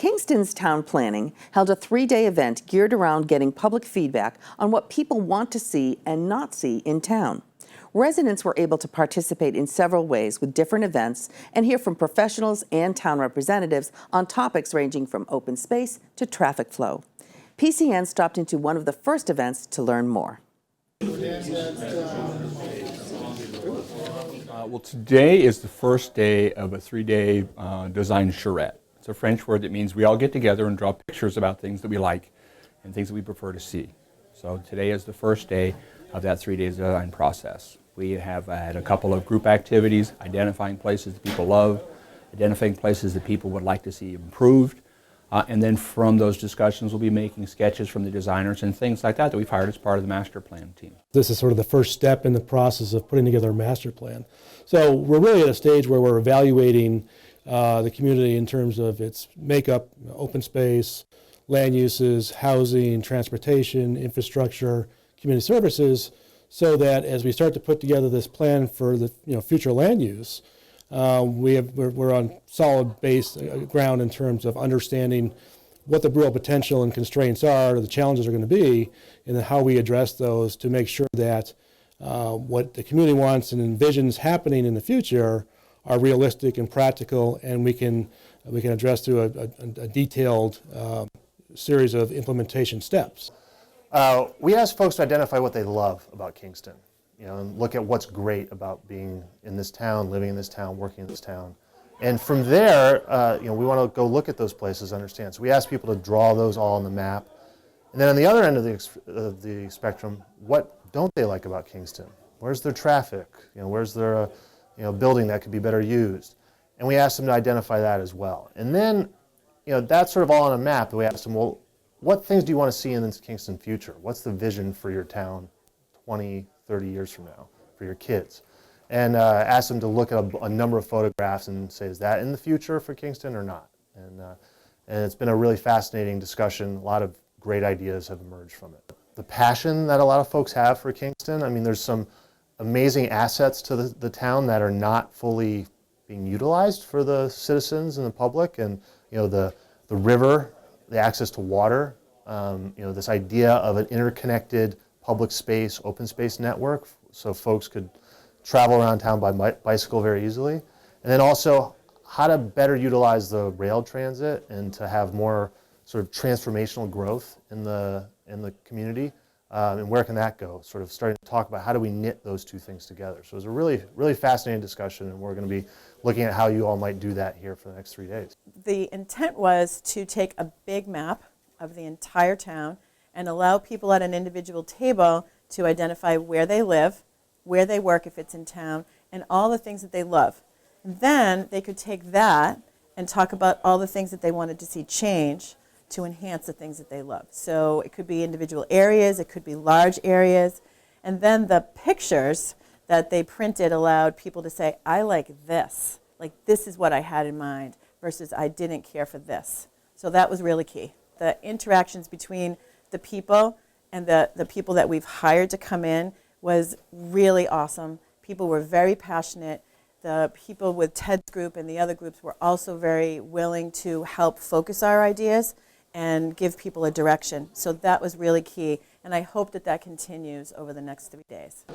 Kingston's Town Planning held a 3-day event geared around getting public feedback on what people want to see and not see in town. Residents were able to participate in several ways with different events and hear from professionals and town representatives on topics ranging from open space to traffic flow. PCN stopped into one of the first events to learn more. Well, today is the first day of a 3-day design charrette. It's a French word that means we all get together and draw pictures about things that we like and things that we prefer to see. So today is the first day of that 3-day design process. We have had a couple of group activities, identifying places that people love, identifying places that people would like to see improved, and then from those discussions we'll be making sketches from the designers and things like that we've hired as part of the master plan team. This is sort of the first step in the process of putting together a master plan. So we're really at a stage where we're evaluating the community in terms of its makeup, open space, land uses, housing, transportation, infrastructure, community services, so that as we start to put together this plan for the future land use, we're on solid ground in terms of understanding what the real potential and constraints are, the challenges are going to be, and then how we address those to make sure that what the community wants and envisions happening in the future are realistic and practical, and we can address through a detailed series of implementation steps. We ask folks to identify what they love about Kingston, and look at what's great about being in this town, living in this town, working in this town. And from there, we want to go look at those places, understand. So we ask people to draw those all on the map. And then on the other end of the spectrum, what don't they like about Kingston? Where's their traffic? Where's their building that could be better used? And we ask them to identify that as well. And then, that's sort of all on a map that we ask them, well, what things do you want to see in this Kingston future? What's the vision for your town 20, 30 years from now, for your kids? And ask them to look at a number of photographs and say, is that in the future for Kingston or not? And it's been a really fascinating discussion. A lot of great ideas have emerged from it. The passion that a lot of folks have for Kingston, I mean, there's some amazing assets to the town that are not fully being utilized for the citizens and the public, and the river, the access to water, this idea of an interconnected public space, open space network, so folks could travel around town by bicycle very easily, and then also how to better utilize the rail transit and to have more sort of transformational growth in the community. And where can that go? Sort of starting to talk about how do we knit those two things together. So it was a really, really fascinating discussion, and we're going to be looking at how you all might do that here for the next 3 days. The intent was to take a big map of the entire town and allow people at an individual table to identify where they live, where they work if it's in town, and all the things that they love. And then they could take that and talk about all the things that they wanted to see change to enhance the things that they love. So it could be individual areas, it could be large areas, and then the pictures that they printed allowed people to say, I like this. Like, this is what I had in mind, versus I didn't care for this. So that was really key. The interactions between the people and the people that we've hired to come in was really awesome. People were very passionate. The people with Ted's group and the other groups were also very willing to help focus our ideas and give people a direction. So that was really key, and I hope that that continues over the next 3 days.